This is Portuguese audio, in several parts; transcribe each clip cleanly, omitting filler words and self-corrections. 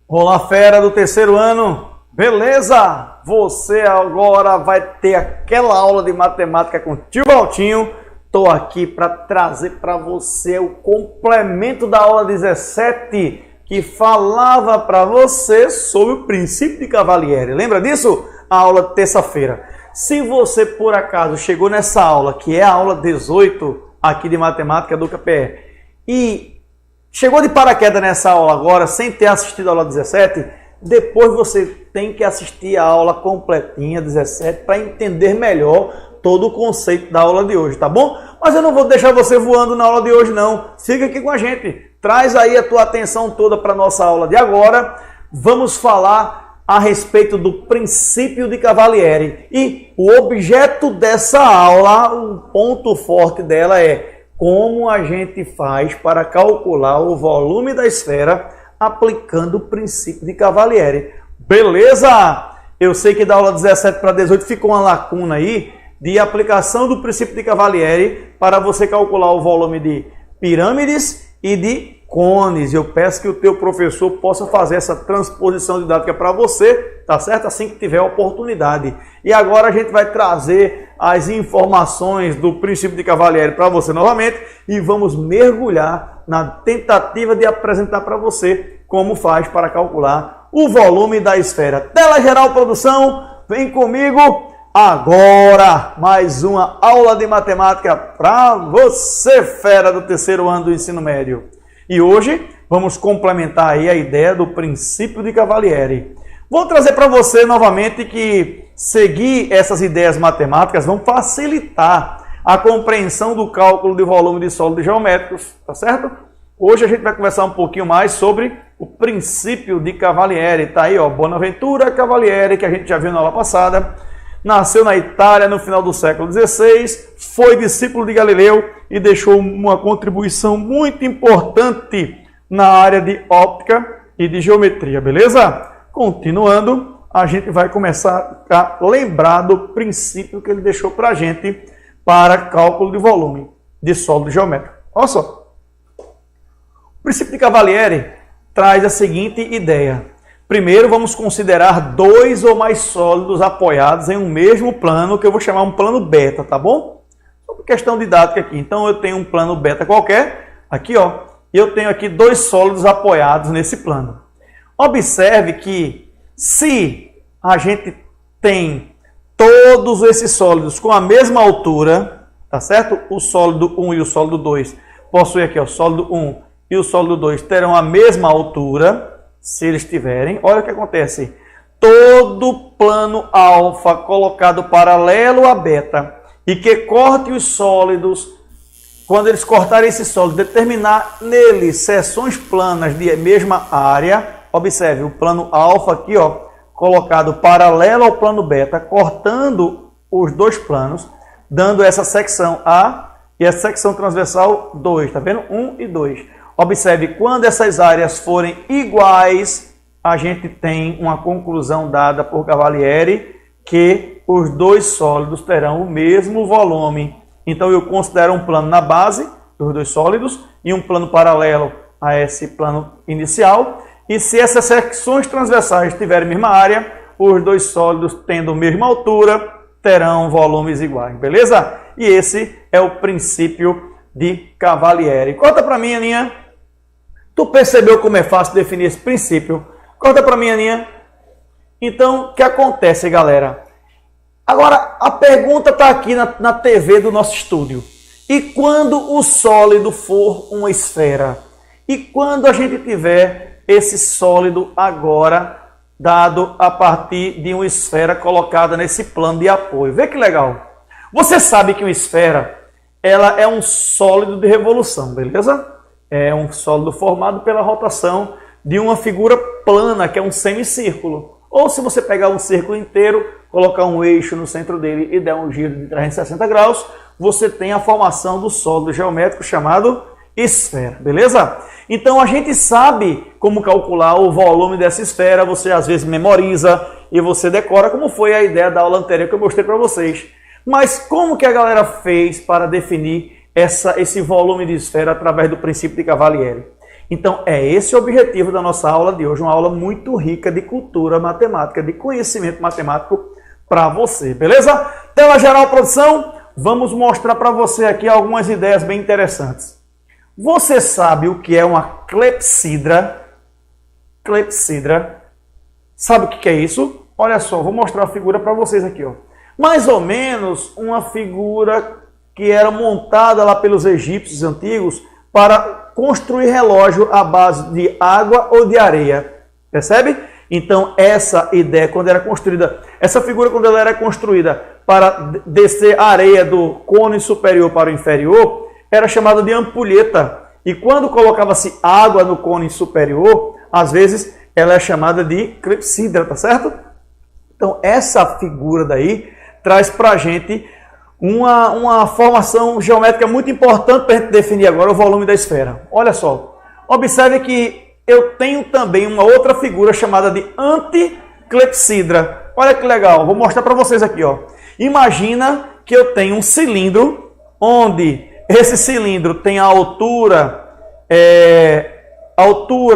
Olá, fera do terceiro ano, beleza? Você agora vai ter aquela aula de matemática com o tio Valtinho. Estou aqui para trazer para você o complemento da aula 17, que falava para você sobre o princípio de Cavalieri. Lembra disso? A aula de terça-feira. Se você, por acaso, chegou nessa aula, que é a aula 18 aqui de matemática do KPE, e chegou de paraquedas nessa aula agora, sem ter assistido a aula 17, depois você tem que assistir a aula completinha 17 para entender melhor todo o conceito da aula de hoje, tá bom? Mas eu não vou deixar você voando na aula de hoje não. Fica aqui com a gente. Traz aí a tua atenção toda para a nossa aula de agora. Vamos falar a respeito do princípio de Cavalieri. E o objeto dessa aula, o ponto forte dela é como a gente faz para calcular o volume da esfera aplicando o princípio de Cavalieri. Beleza? Eu sei que da aula 17 para 18 ficou uma lacuna aí de aplicação do princípio de Cavalieri para você calcular o volume de pirâmides e de cones. Eu peço que o teu professor possa fazer essa transposição didática para você, tá certo? Assim que tiver oportunidade. E agora a gente vai trazer as informações do princípio de Cavalieri para você novamente e vamos mergulhar na tentativa de apresentar para você como faz para calcular o volume da esfera. Tela geral, produção, vem comigo. Agora, mais uma aula de matemática para você, fera do terceiro ano do ensino médio. E hoje vamos complementar aí a ideia do princípio de Cavalieri. Vou trazer para você novamente que seguir essas ideias matemáticas vão facilitar a compreensão do cálculo de volume de sólidos geométricos, tá certo? Hoje a gente vai conversar um pouquinho mais sobre o princípio de Cavalieri. Tá aí, ó, Bonaventura Cavalieri, que a gente já viu na aula passada. Nasceu na Itália no final do século XVI, foi discípulo de Galileu e deixou uma contribuição muito importante na área de óptica e de geometria, beleza? Continuando, a gente vai começar a lembrar do princípio que ele deixou para a gente para cálculo de volume de sólido geométrico. Olha só. O princípio de Cavalieri traz a seguinte ideia. Primeiro, vamos considerar dois ou mais sólidos apoiados em um mesmo plano, que eu vou chamar um plano beta, tá bom? Sobre questão didática aqui. Então, eu tenho um plano beta qualquer, aqui, ó, e eu tenho aqui dois sólidos apoiados nesse plano. Observe que se a gente tem todos esses sólidos com a mesma altura, tá certo? O sólido 1 e o sólido 2 possuem aqui, ó, o sólido 1 e o sólido 2 terão a mesma altura. Se eles tiverem, olha o que acontece. Todo plano alfa colocado paralelo a beta e que corte os sólidos, quando eles cortarem esse sólido, determinar nele seções planas de mesma área. Observe, o plano alfa aqui, ó, colocado paralelo ao plano beta, cortando os dois planos, dando essa secção A e essa secção transversal 2, tá vendo? 1 e 2. Observe, quando essas áreas forem iguais, a gente tem uma conclusão dada por Cavalieri que os dois sólidos terão o mesmo volume. Então, eu considero um plano na base dos dois sólidos e um plano paralelo a esse plano inicial. E se essas secções transversais tiverem a mesma área, os dois sólidos tendo a mesma altura terão volumes iguais, beleza? E esse é o princípio de Cavalieri. Conta para mim, Aninha. Tu percebeu como é fácil definir esse princípio? Conta para mim, Aninha. Então, o que acontece, galera? Agora, a pergunta está aqui na TV do nosso estúdio. E quando o sólido for uma esfera? E quando a gente tiver esse sólido agora dado a partir de uma esfera colocada nesse plano de apoio? Vê que legal. Você sabe que uma esfera ela é um sólido de revolução, beleza? É um sólido formado pela rotação de uma figura plana, que é um semicírculo. Ou se você pegar um círculo inteiro, colocar um eixo no centro dele e der um giro de 360 graus, você tem a formação do sólido geométrico chamado esfera, beleza? Então a gente sabe como calcular o volume dessa esfera, você às vezes memoriza e você decora, como foi a ideia da aula anterior que eu mostrei para vocês. Mas como que a galera fez para definir esse volume de esfera através do princípio de Cavalieri? Então, é esse o objetivo da nossa aula de hoje, uma aula muito rica de cultura matemática, de conhecimento matemático para você, beleza? Tela geral, produção, vamos mostrar para você aqui algumas ideias bem interessantes. Você sabe o que é uma clepsidra? Clepsidra. Sabe o que é isso? Olha só, vou mostrar a figura para vocês aqui, ó. Mais ou menos uma figura que era montada lá pelos egípcios antigos para construir relógio à base de água ou de areia. Percebe? Então, essa ideia, quando era construída, essa figura, quando ela era construída para descer a areia do cone superior para o inferior, era chamada de ampulheta. E quando colocava-se água no cone superior, às vezes ela é chamada de clepsidra, tá certo? Então, essa figura daí traz para a gente uma formação geométrica muito importante para a gente definir agora o volume da esfera. Olha só, observe que eu tenho também uma outra figura chamada de anticlepsidra. Olha que legal, vou mostrar para vocês aqui, ó. Imagina que eu tenho um cilindro, onde esse cilindro tem a altura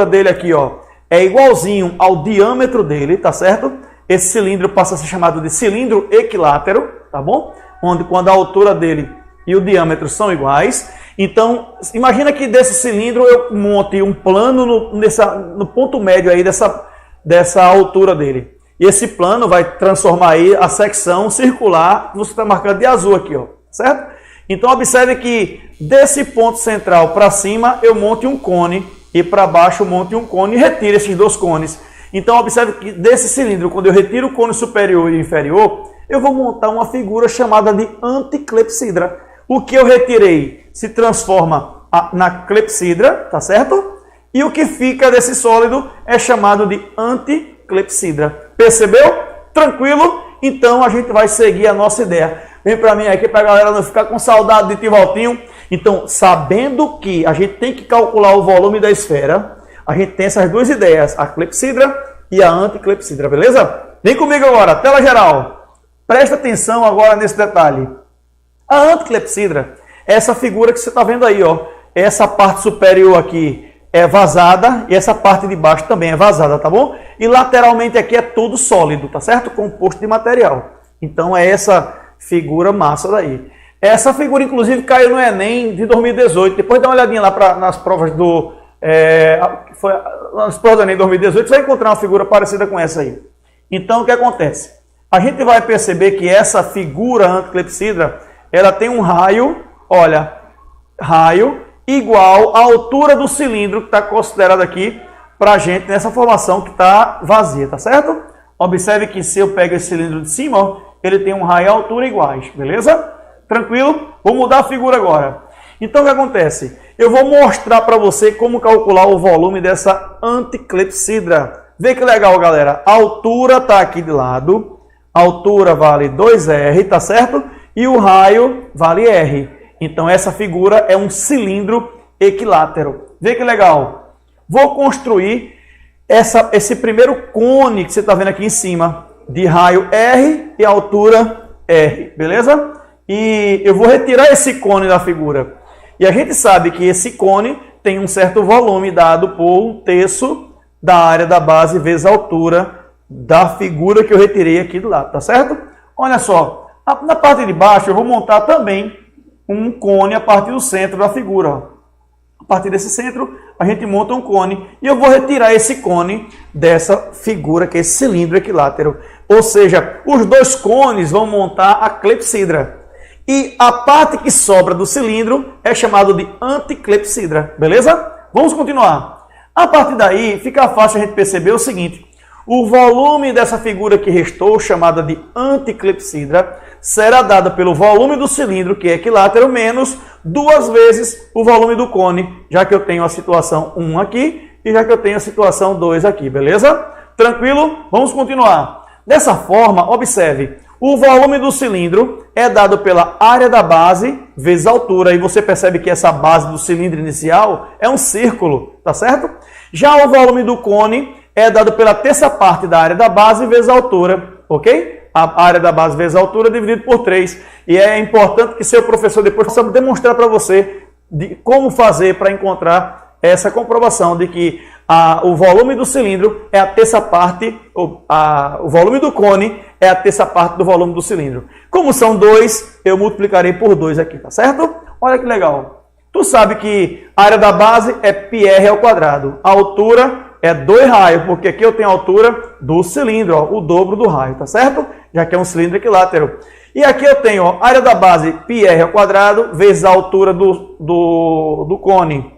dele aqui, ó, é igualzinho ao diâmetro dele, tá certo? Esse cilindro passa a ser chamado de cilindro equilátero, tá bom? Onde quando a altura dele e o diâmetro são iguais. Então, imagina que desse cilindro eu monte um plano no ponto médio aí dessa altura dele. E esse plano vai transformar aí a secção circular que você está marcando de azul aqui, ó, certo? Então, observe que desse ponto central para cima eu monte um cone e para baixo eu monte um cone e retire esses dois cones. Então, observe que desse cilindro, quando eu retiro o cone superior e inferior, eu vou montar uma figura chamada de anticlepsidra. O que eu retirei se transforma na clepsidra, tá certo? E o que fica desse sólido é chamado de anticlepsidra. Percebeu? Tranquilo? Então a gente vai seguir a nossa ideia. Vem para mim aqui para a galera não ficar com saudade de Tivaltinho. Então, sabendo que a gente tem que calcular o volume da esfera, a gente tem essas duas ideias, a clepsidra e a anticlepsidra, beleza? Vem comigo agora, tela geral. Presta atenção agora nesse detalhe. A anticlepsidra é essa figura que você está vendo aí, ó. Essa parte superior aqui é vazada e essa parte de baixo também é vazada, tá bom? E lateralmente aqui é tudo sólido, tá certo? Composto de material. Então é essa figura massa daí. Essa figura, inclusive, caiu no Enem de 2018. Depois dá uma olhadinha lá nas provas do... nas provas do Enem de 2018, você vai encontrar uma figura parecida com essa aí. Então, o que acontece? A gente vai perceber que essa figura anticlepsidra, ela tem um raio, olha, raio igual à altura do cilindro que está considerado aqui para a gente nessa formação que está vazia, tá certo? Observe que se eu pego esse cilindro de cima, ó, ele tem um raio e altura iguais, beleza? Tranquilo? Vou mudar a figura agora. Então, o que acontece? Eu vou mostrar para você como calcular o volume dessa anticlepsidra. Vê que legal, galera. A altura está aqui de lado. A altura vale 2R, tá certo? E o raio vale R. Então, essa figura é um cilindro equilátero. Vê que legal. Vou construir esse primeiro cone que você está vendo aqui em cima, de raio R e altura R, beleza? E eu vou retirar esse cone da figura. E a gente sabe que esse cone tem um certo volume dado por 1/3 da área da base vezes a altura da figura que eu retirei aqui do lado, tá certo? Olha só, na parte de baixo eu vou montar também um cone a partir do centro da figura. Ó. A partir desse centro a gente monta um cone e eu vou retirar esse cone dessa figura que é esse cilindro equilátero. Ou seja, os dois cones vão montar a clepsidra. E a parte que sobra do cilindro é chamado de anticlepsidra, beleza? Vamos continuar. A partir daí fica fácil a gente perceber o seguinte. O volume dessa figura que restou, chamada de anticlepsidra, será dado pelo volume do cilindro, que é equilátero, menos 2 vezes o volume do cone, já que eu tenho a situação 1 aqui e já que eu tenho a situação 2 aqui, beleza? Tranquilo? Vamos continuar. Dessa forma, observe, o volume do cilindro é dado pela área da base vezes a altura, e você percebe que essa base do cilindro inicial é um círculo, tá certo? Já o volume do cone é dado pela terça parte da área da base vezes a altura, ok? A área da base vezes a altura dividido por 3. E é importante que seu professor depois possa demonstrar para você como fazer para encontrar essa comprovação de que o volume do cilindro é a terça parte, o volume do cone é a terça parte do volume do cilindro. Como são 2, eu multiplicarei por 2 aqui, tá certo? Olha que legal. Tu sabe que a área da base é πr ao quadrado. A altura é 2 raios, porque aqui eu tenho a altura do cilindro, ó, o dobro do raio, tá certo? Já que é um cilindro equilátero. E aqui eu tenho a área da base πr ao quadrado vezes a altura do cone,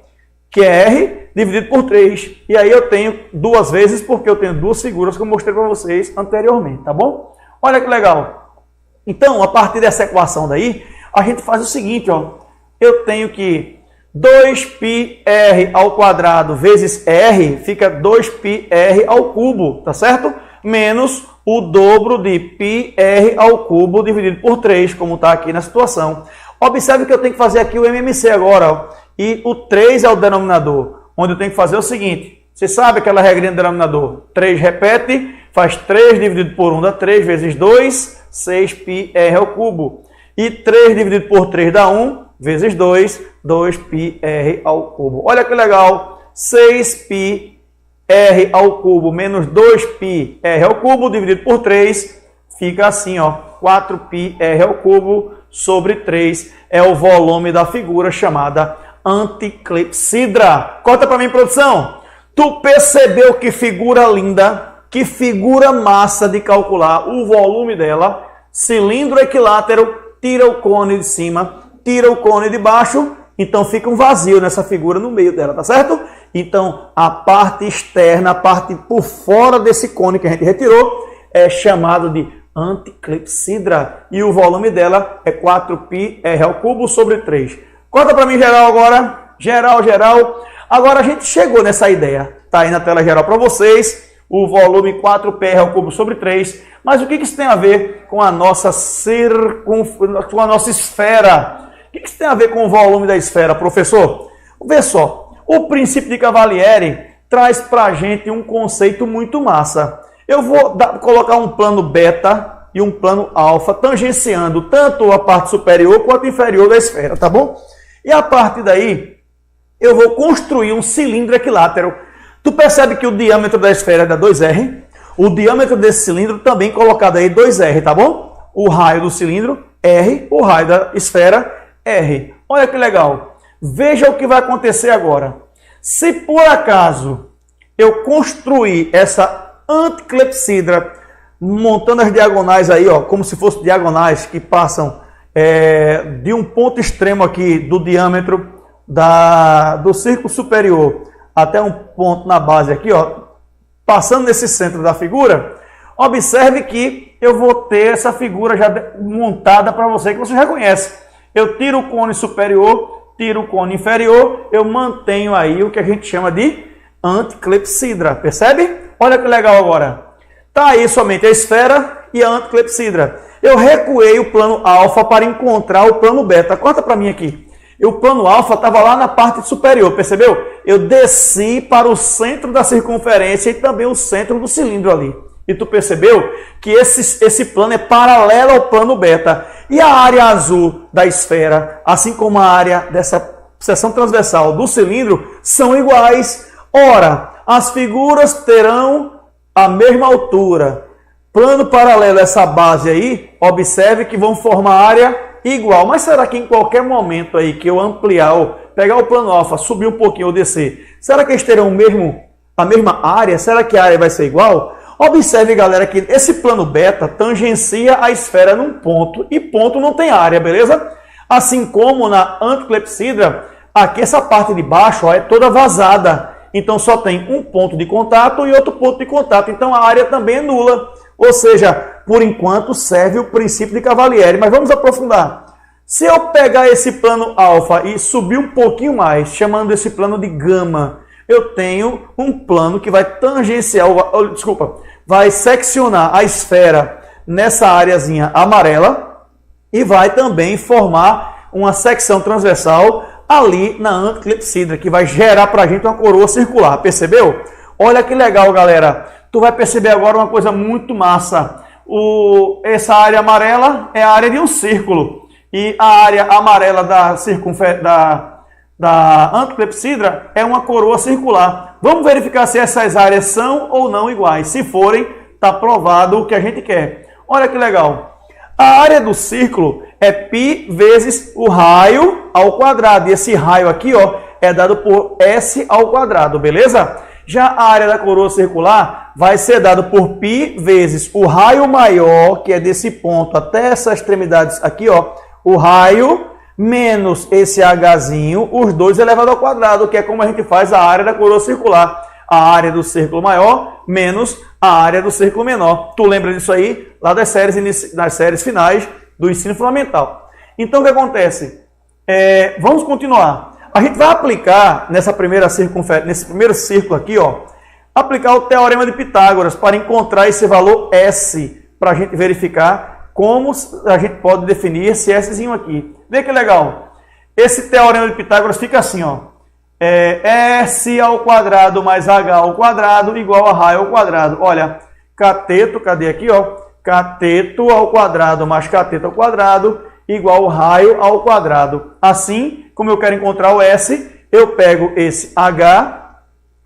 que é r, dividido por 3. E aí eu tenho 2 vezes, porque eu tenho 2 figuras que eu mostrei para vocês anteriormente, tá bom? Olha que legal. Então, a partir dessa equação daí, a gente faz o seguinte, ó. Eu tenho que 2πr ao quadrado vezes r, fica 2πr ao cubo, tá certo? Menos o dobro de πr ao cubo dividido por 3, como está aqui na situação. Observe que eu tenho que fazer aqui o MMC agora, ó, e o 3 é o denominador, onde eu tenho que fazer o seguinte. Você sabe aquela regrinha do denominador? 3 repete, faz 3 dividido por 1 dá 3 vezes 2, 6πr ao cubo. E 3 dividido por 3 dá 1, vezes 2, 2πr ao cubo. Olha que legal, 6πr ao cubo menos 2πr ao cubo dividido por 3, fica assim, ó, 4πr ao cubo sobre 3, é o volume da figura chamada anticlepsidra. Corta para mim, produção. Tu percebeu que figura linda, que figura massa de calcular o volume dela? Cilindro equilátero, tira o cone de cima, tira o cone de baixo, então fica um vazio nessa figura no meio dela, tá certo? Então, a parte externa, a parte por fora desse cone que a gente retirou, é chamado de anticlepsidra. E o volume dela é 4πr ao cubo sobre 3. Conta para mim, geral, agora. Geral. Agora a gente chegou nessa ideia. Tá aí na tela geral para vocês. O volume 4πr ao cubo sobre 3. Mas o que isso tem a ver com a nossa com a nossa esfera? O que isso tem a ver com o volume da esfera, professor? Vê só, o princípio de Cavalieri traz para a gente um conceito muito massa. Eu vou colocar um plano beta e um plano alfa, tangenciando tanto a parte superior quanto inferior da esfera, tá bom? E a partir daí, eu vou construir um cilindro equilátero. Tu percebe que o diâmetro da esfera é da 2R? O diâmetro desse cilindro também colocado aí 2R, tá bom? O raio do cilindro, R, o raio da esfera, R. Olha que legal. Veja o que vai acontecer agora. Se por acaso eu construir essa anticlepsidra, montando as diagonais aí, ó, como se fossem diagonais que passam de um ponto extremo aqui do diâmetro do círculo superior até um ponto na base aqui, ó, passando nesse centro da figura, observe que eu vou ter essa figura já montada para você, que você já conhece. Eu tiro o cone superior, tiro o cone inferior, eu mantenho aí o que a gente chama de anticlepsidra, percebe? Olha que legal agora. Tá aí somente a esfera e a anticlepsidra. Eu recuei o plano alfa para encontrar o plano beta. Corta para mim aqui. O plano alfa estava lá na parte superior, percebeu? Eu desci para o centro da circunferência e também o centro do cilindro ali. E tu percebeu que esse plano é paralelo ao plano beta. E a área azul da esfera, assim como a área dessa seção transversal do cilindro, são iguais. Ora, as figuras terão a mesma altura. Plano paralelo a essa base aí, observe que vão formar área igual. Mas será que em qualquer momento aí que eu ampliar, ou pegar o plano alfa, subir um pouquinho ou descer, será que eles terão a mesma área? Será que a área vai ser igual? Observe, galera, que esse plano beta tangencia a esfera num ponto, e ponto não tem área, beleza? Assim como na anticlepsidra, aqui essa parte de baixo, ó, é toda vazada. Então só tem um ponto de contato e outro ponto de contato. Então a área também é nula. Ou seja, por enquanto serve o princípio de Cavalieri. Mas vamos aprofundar. Se eu pegar esse plano alfa e subir um pouquinho mais, chamando esse plano de gama, eu tenho um plano que vai tangenciar, vai seccionar a esfera nessa áreazinha amarela e vai também formar uma secção transversal ali na anticlepsidra, que vai gerar para a gente uma coroa circular. Percebeu? Olha que legal, galera. Tu vai perceber agora uma coisa muito massa. Essa área amarela é a área de um círculo. E a área amarela da anticlepsidra é uma coroa circular. Vamos verificar se essas áreas são ou não iguais. Se forem, está provado o que a gente quer. Olha que legal. A área do círculo é π vezes o raio ao quadrado. E esse raio aqui, ó, é dado por S ao quadrado, beleza? Já a área da coroa circular vai ser dado por π vezes o raio maior, que é desse ponto até essa extremidade aqui, ó, o raio menos esse Hzinho, os dois elevado ao quadrado, que é como a gente faz a área da coroa circular. A área do círculo maior menos a área do círculo menor. Tu lembra disso aí? Lá das séries finais do ensino fundamental. Então, o que acontece? Vamos continuar. A gente vai aplicar nesse primeiro círculo aqui, ó, aplicar o Teorema de Pitágoras para encontrar esse valor S, para a gente verificar como a gente pode definir esse Szinho aqui. Vê que legal. Esse Teorema de Pitágoras fica assim, ó. S ao quadrado mais H ao quadrado igual a raio ao quadrado. Olha, cateto, cadê aqui, ó? Cateto ao quadrado mais cateto ao quadrado igual raio ao quadrado. Assim, como eu quero encontrar o S, eu pego esse H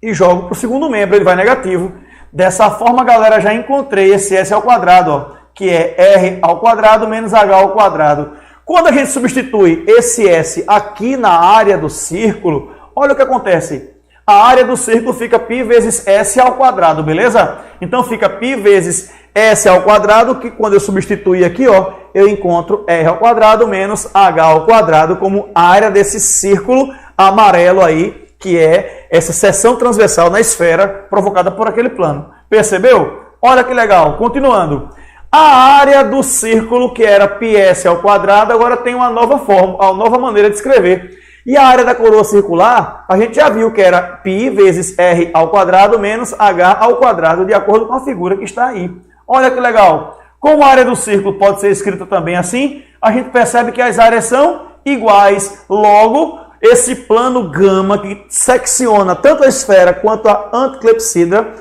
e jogo para o segundo membro, ele vai negativo. Dessa forma, galera, já encontrei esse S ao quadrado, ó, que é R ao quadrado menos H ao quadrado. Quando a gente substitui esse S aqui na área do círculo, olha o que acontece. A área do círculo fica π vezes S ao quadrado, beleza? Então fica π vezes S ao quadrado, que quando eu substituir aqui, ó, eu encontro R ao quadrado menos H ao quadrado como área desse círculo amarelo aí, que é essa seção transversal na esfera provocada por aquele plano. Percebeu? Olha que legal. Continuando. A área do círculo, que era πs ao quadrado, agora tem uma nova forma, uma nova maneira de escrever. E a área da coroa circular, a gente já viu que era π vezes R ao quadrado menos H ao quadrado, de acordo com a figura que está aí. Olha que legal. Como a área do círculo pode ser escrita também assim, a gente percebe que as áreas são iguais. Logo, esse plano gama que secciona tanto a esfera quanto a anticlepsidra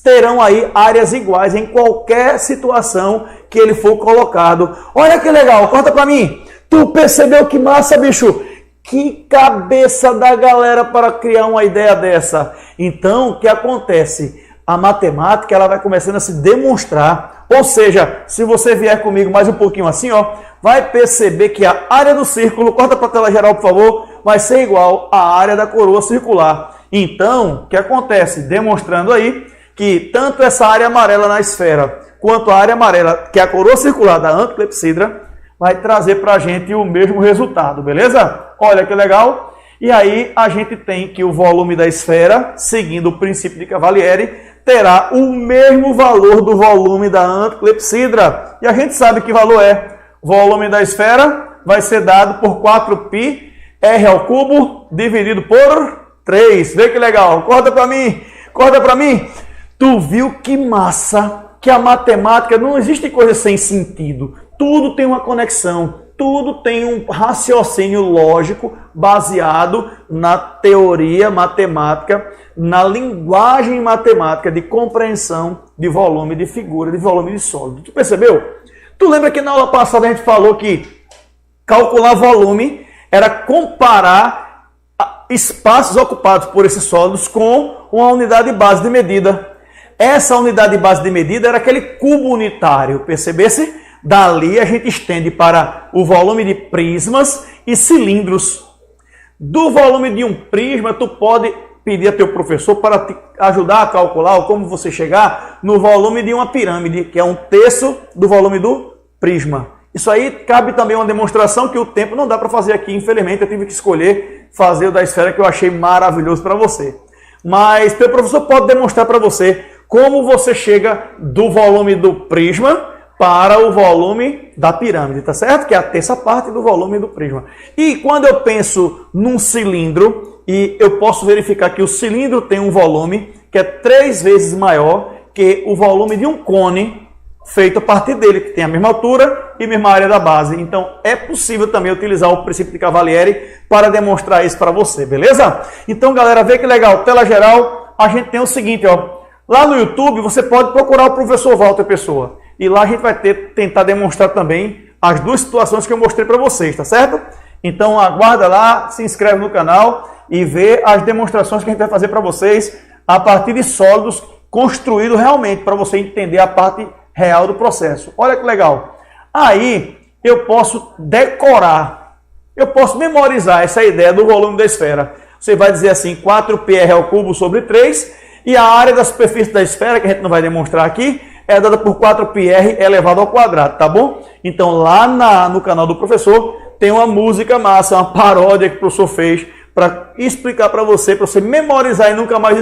terão aí áreas iguais em qualquer situação que ele for colocado. Olha que legal, corta para mim. Tu percebeu que massa, bicho? Que cabeça da galera para criar uma ideia dessa. Então, o que acontece? A matemática ela vai começando a se demonstrar. Ou seja, se você vier comigo mais um pouquinho assim, ó, vai perceber que a área do círculo, corta para a tela geral, por favor, vai ser igual à área da coroa circular. Então, o que acontece? Demonstrando aí que tanto essa área amarela na esfera, quanto a área amarela, que é a coroa circular da anticlepsidra, vai trazer para a gente o mesmo resultado, beleza? Olha que legal. E aí a gente tem que o volume da esfera, seguindo o princípio de Cavalieri, terá o mesmo valor do volume da anticlepsidra. E a gente sabe que valor é. O volume da esfera vai ser dado por 4π r ao cubo dividido por 3. Vê que legal. Corta para mim. Corta para mim. Tu viu que massa? Que a matemática não existe coisa sem sentido. Tudo tem uma conexão. Tudo tem um raciocínio lógico baseado na teoria matemática, na linguagem matemática de compreensão de volume de figura, de volume de sólido. Tu percebeu? Tu lembra que na aula passada a gente falou que calcular volume era comparar espaços ocupados por esses sólidos com uma unidade base de medida. Essa unidade base de medida era aquele cubo unitário, percebesse? Dali a gente estende para o volume de prismas e cilindros. Do volume de um prisma, tu pode pedir a teu professor para te ajudar a calcular como você chegar no volume de uma pirâmide, que é 1/3 do volume do prisma. Isso aí cabe também uma demonstração que o tempo não dá para fazer aqui, infelizmente eu tive que escolher fazer o da esfera, que eu achei maravilhoso para você. Mas teu professor pode demonstrar para você como você chega do volume do prisma para o volume da pirâmide, tá certo? Que é a terça parte do volume do prisma. E quando eu penso num cilindro, e eu posso verificar que o cilindro tem um volume que é 3 vezes maior que o volume de um cone feito a partir dele, que tem a mesma altura e a mesma área da base. Então, é possível também utilizar o princípio de Cavalieri para demonstrar isso para você, beleza? Então, galera, vê que legal. Tela geral, a gente tem o seguinte, ó. Lá no YouTube, você pode procurar o professor Walter Pessoa. E lá a gente vai tentar demonstrar também as duas situações que eu mostrei para vocês, tá certo? Então aguarda lá, se inscreve no canal e vê as demonstrações que a gente vai fazer para vocês a partir de sólidos construídos realmente, para você entender a parte real do processo. Olha que legal. Aí eu posso decorar, eu posso memorizar essa ideia do volume da esfera. Você vai dizer assim, 4πr ao cubo sobre 3, e a área da superfície da esfera, que a gente não vai demonstrar aqui, é dada por 4πr elevado ao quadrado, tá bom? Então lá no canal do professor tem uma música massa, uma paródia que o professor fez para explicar para você memorizar e nunca mais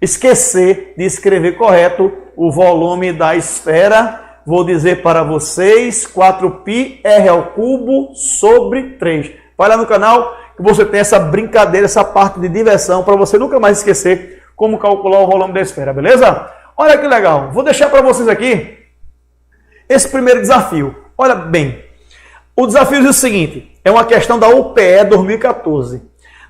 esquecer de escrever correto o volume da esfera. Vou dizer para vocês, 4πr ao cubo sobre 3. Vai lá no canal que você tem essa brincadeira, essa parte de diversão, para você nunca mais esquecer como calcular o volume da esfera, beleza? Olha que legal. Vou deixar para vocês aqui esse primeiro desafio. Olha bem, o desafio diz o seguinte, é uma questão da UPE 2014.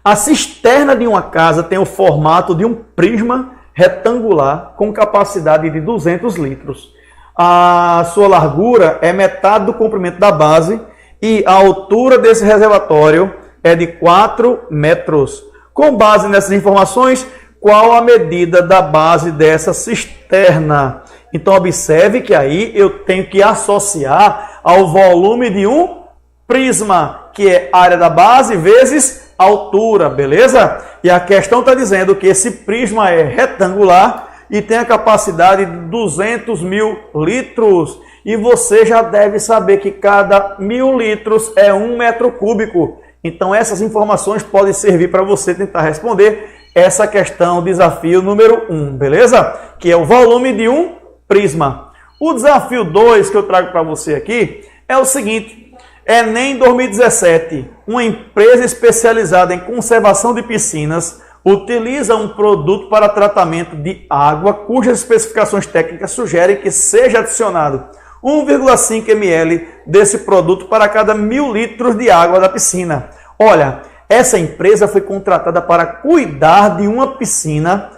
A cisterna de uma casa tem o formato de um prisma retangular com capacidade de 200 litros. A sua largura é metade do comprimento da base e a altura desse reservatório é de 4 metros. Com base nessas informações, qual a medida da base dessa cisterna? Então observe que aí eu tenho que associar ao volume de um prisma, que é a área da base vezes altura, beleza? E a questão está dizendo que esse prisma é retangular e tem a capacidade de 200 mil litros. E você já deve saber que cada 1000 litros é 1 metro cúbico. Então essas informações podem servir para você tentar responder essa questão, desafio número 1, beleza? Que é o volume de um prisma. O desafio 2 que eu trago para você aqui é o seguinte: Enem 2017, uma empresa especializada em conservação de piscinas utiliza um produto para tratamento de água cujas especificações técnicas sugerem que seja adicionado 1,5 ml desse produto para cada 1000 litros de água da piscina. Olha, essa empresa foi contratada para cuidar de uma piscina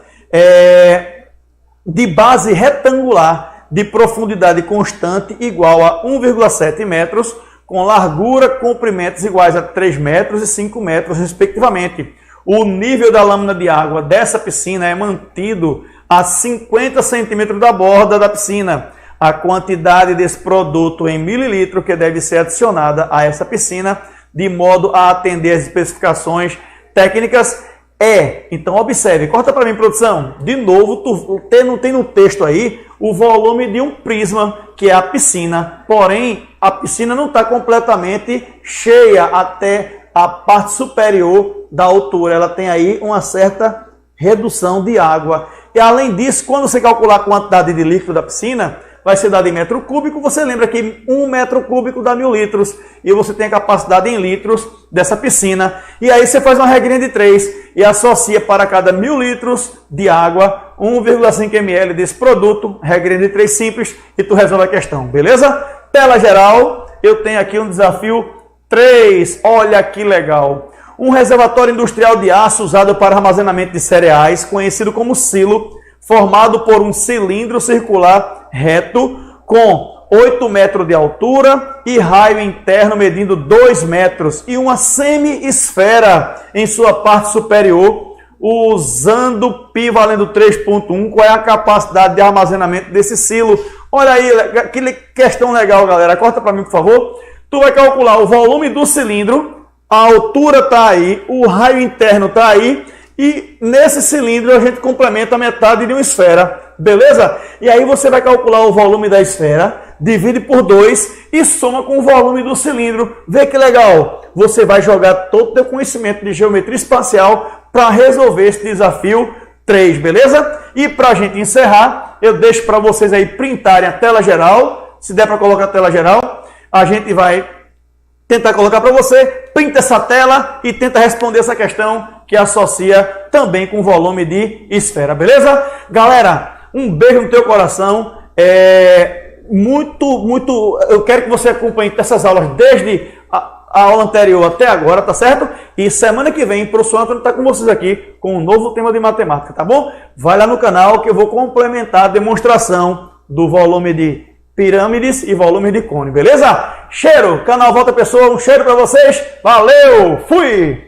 de base retangular de profundidade constante igual a 1,7 metros, com largura, comprimentos iguais a 3 metros e 5 metros, respectivamente. O nível da lâmina de água dessa piscina é mantido a 50 centímetros da borda da piscina. A quantidade desse produto em mililitro que deve ser adicionada a essa piscina, de modo a atender as especificações técnicas, então observe, corta para mim, produção, de novo, não tem no texto aí o volume de um prisma, que é a piscina, porém a piscina não está completamente cheia até a parte superior da altura, ela tem aí uma certa redução de água. E além disso, quando você calcular a quantidade de líquido da piscina, vai ser dado em metro cúbico, você lembra que 1 metro cúbico dá 1000 litros, e você tem a capacidade em litros dessa piscina, e aí você faz uma regrinha de 3, e associa para cada 1000 litros de água, 1,5 ml desse produto, regrinha de 3 simples, e tu resolve a questão, beleza? Tela geral, eu tenho aqui um desafio 3, olha que legal. Um reservatório industrial de aço usado para armazenamento de cereais, conhecido como silo, formado por um cilindro circular reto com 8 metros de altura e raio interno medindo 2 metros e uma semi-esfera em sua parte superior, usando π valendo 3,1. Qual é a capacidade de armazenamento desse silo? Olha aí, que questão legal, galera. Corta para mim, por favor. Tu vai calcular o volume do cilindro, a altura está aí, o raio interno está aí, e nesse cilindro a gente complementa a metade de uma esfera, beleza? E aí você vai calcular o volume da esfera, divide por 2 e soma com o volume do cilindro. Vê que legal! Você vai jogar todo o teu conhecimento de geometria espacial para resolver esse desafio 3, beleza? E para a gente encerrar, eu deixo para vocês aí printarem a tela geral. Se der para colocar a tela geral, a gente vai tentar colocar para você, printa essa tela e tenta responder essa questão que associa também com volume de esfera, beleza? Galera, um beijo no teu coração, eu quero que você acompanhe essas aulas desde a aula anterior até agora, tá certo? E semana que vem, o professor Antônio está com vocês aqui com um novo tema de matemática, tá bom? Vai lá no canal que eu vou complementar a demonstração do volume de pirâmides e volumes de cone, beleza? Cheiro, canal Volta Pessoa, um cheiro para vocês, valeu, fui!